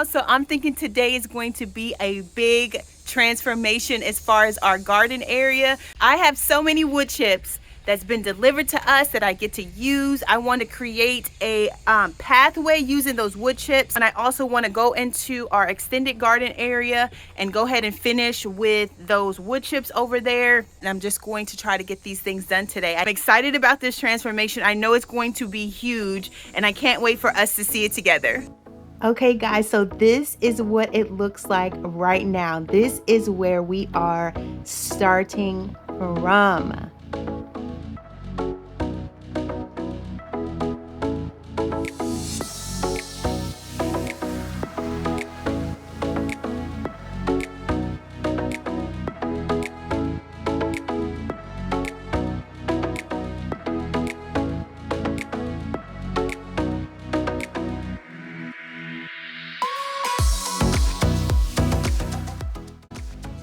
So I'm thinking today is going to be a big transformation as far as our garden area. I have so many wood chips that's been delivered to us that I get to use. I want to create a pathway using those wood chips. And I also want to go into our extended garden area and go ahead and finish with those wood chips over there. And I'm just going to try to get these things done today. I'm excited about this transformation. I know it's going to be huge and I can't wait for us to see it together. Okay guys, so this is what it looks like right now. This is where we are starting from.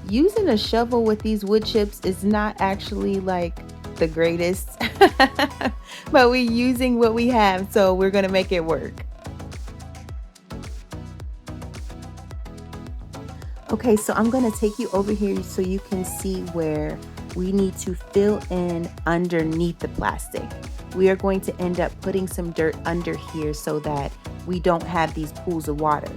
Using a shovel with these wood chips is not actually like the greatest, but we're using what we have, so we're gonna make it work. Okay, so I'm gonna take you over here so you can see where we need to fill in underneath the plastic. We are going to end up putting some dirt under here so that we don't have these pools of water.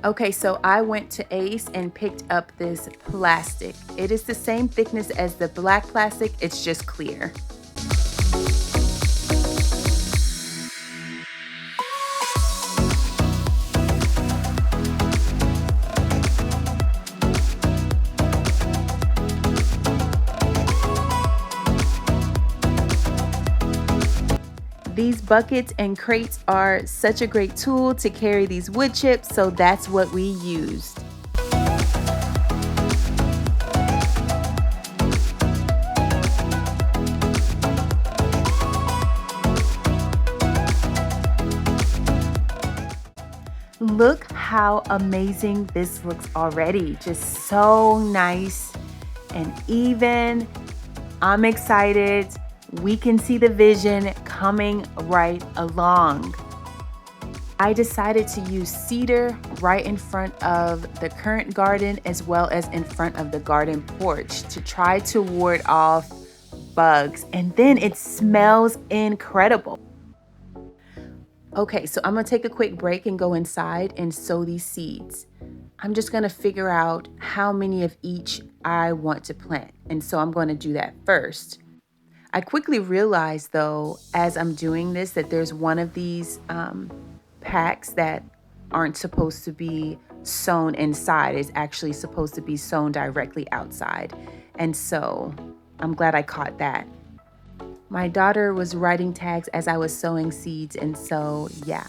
Okay, so I went to Ace and picked up this plastic. It is the same thickness as the black plastic, it's just clear. These buckets and crates are such a great tool to carry these wood chips, so that's what we used. Look how amazing this looks already. Just so nice and even. I'm excited. We can see the vision coming right along. I decided to use cedar right in front of the current garden as well as in front of the garden porch to try to ward off bugs. And then it smells incredible. Okay, so I'm gonna take a quick break and go inside and sow these seeds. I'm just gonna figure out how many of each I want to plant. And so I'm gonna do that first. I quickly realized though, as I'm doing this, that there's one of these packs that aren't supposed to be sown inside. It's actually supposed to be sown directly outside. And so I'm glad I caught that. My daughter was writing tags as I was sowing seeds. And so yeah,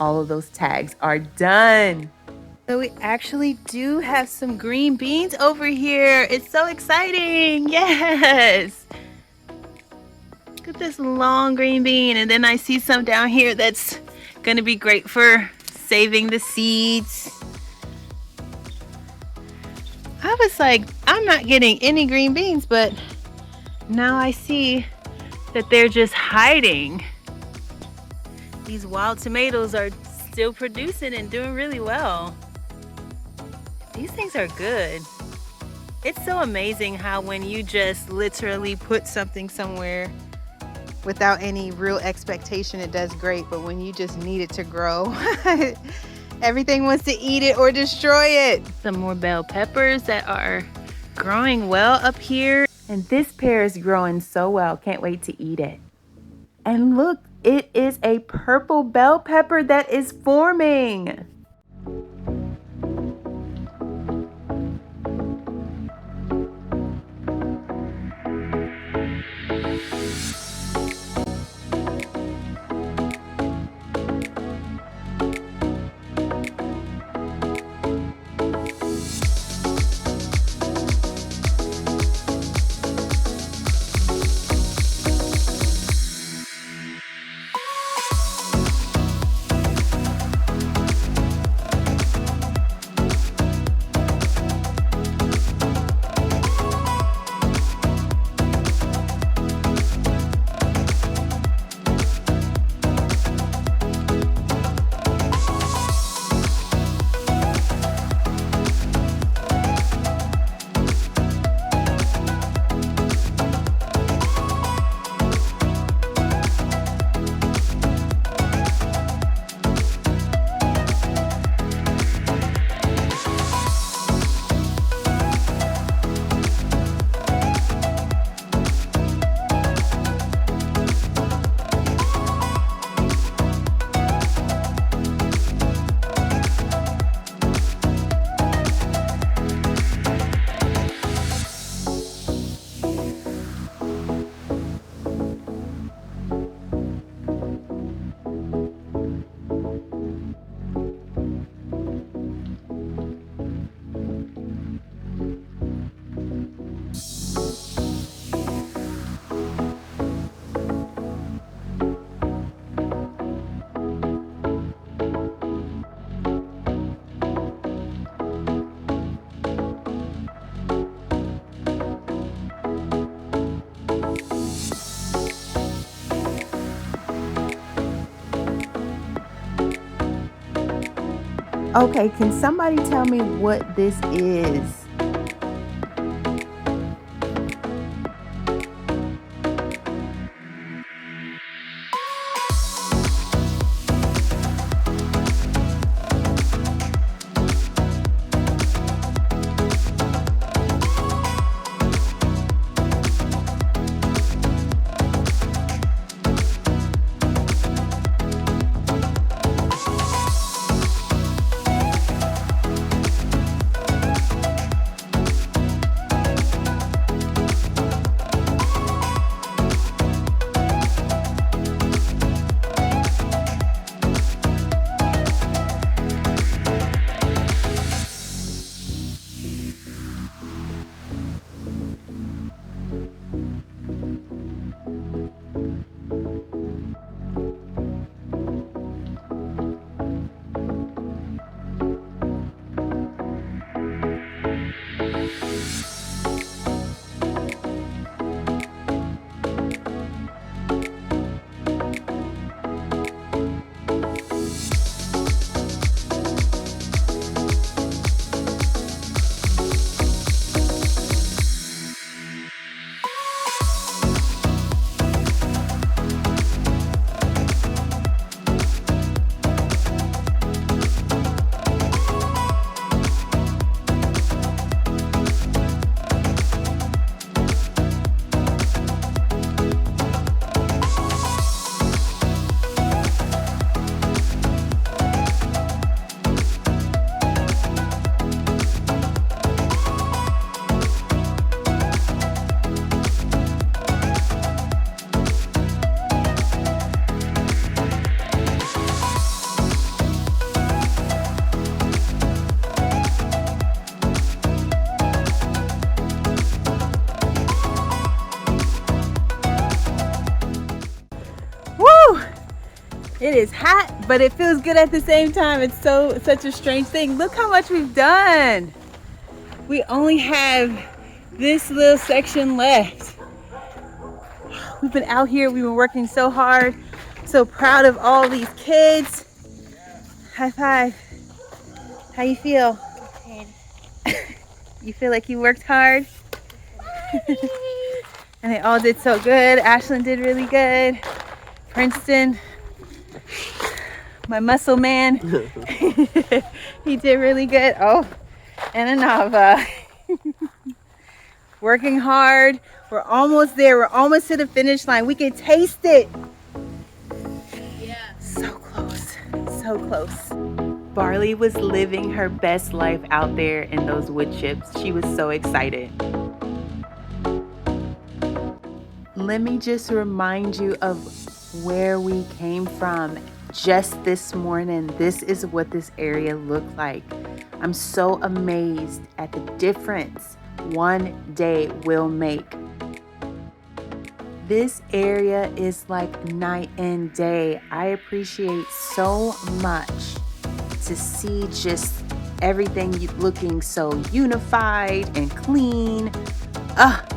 all of those tags are done. So we actually do have some green beans over here. It's so exciting. Yes. Look at this long green bean, and then I see some down here that's gonna be great for saving the seeds. I was like, I'm not getting any green beans, but now I see that they're just hiding. These wild tomatoes are still producing and doing really well. These things are good. It's so amazing how when you just literally put something somewhere without any real expectation, it does great. But when you just need it to grow, everything wants to eat it or destroy it. Some more bell peppers that are growing well up here. And this pear is growing so well. Can't wait to eat it. And look, it is a purple bell pepper that is forming. Okay, can somebody tell me what this is? Woo! It is hot, but it feels good at the same time. It's such a strange thing. Look how much we've done. We only have this little section left. We've been out here, we've been working so hard. So proud of all these kids. High five. How you feel? You feel like you worked hard? And they all did so good. Ashlyn did really good. Princeton, my muscle man, he did really good. Oh, and Anava. Working hard. We're almost there. We're almost to the finish line. We can taste it. Yeah. So close. So close. Barley was living her best life out there in those wood chips. She was so excited. Let me just remind you of where we came from just this morning. This is what this area looked like. I'm so amazed at the difference one day will make. This area is like night and day. I appreciate so much to see just everything looking so unified and clean.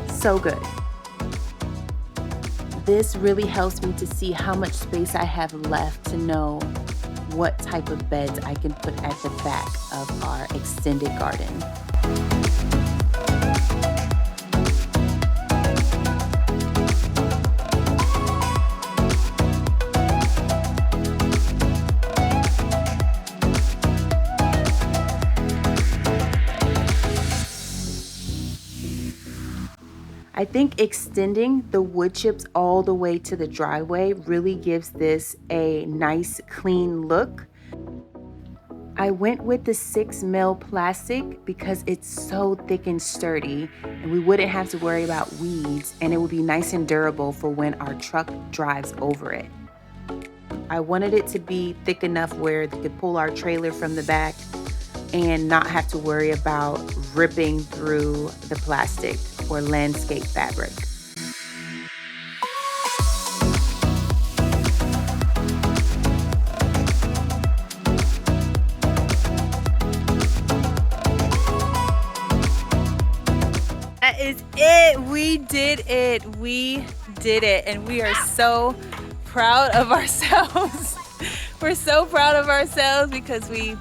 So good. This really helps me to see how much space I have left to know what type of beds I can put at the back of our extended garden. I think extending the wood chips all the way to the driveway really gives this a nice clean look. I went with the 6mm plastic because it's so thick and sturdy and we wouldn't have to worry about weeds, and it would be nice and durable for when our truck drives over it. I wanted it to be thick enough where they could pull our trailer from the back and not have to worry about ripping through the plastic or landscape fabric. That is it. We did it. We did it. And we are so proud of ourselves. We're so proud of ourselves because we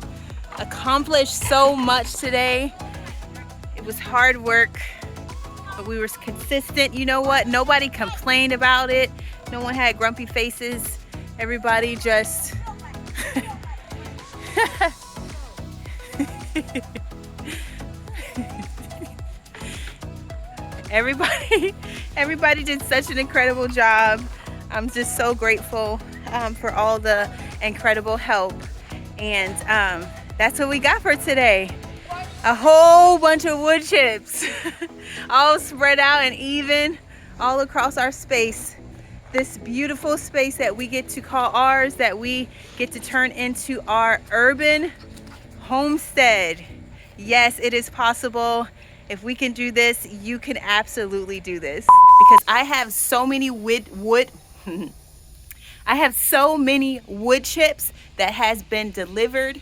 accomplished so much today. It was hard work, but we were consistent. You know what? Nobody complained about it. No one had grumpy faces. Everybody just everybody did such an incredible job. I'm just so grateful for all the incredible help. And that's what we got for today. A whole bunch of wood chips, all spread out and even all across our space. This beautiful space that we get to call ours, that we get to turn into our urban homestead. Yes, it is possible. If we can do this, you can absolutely do this. Because I have so many I have so many wood chips that has been delivered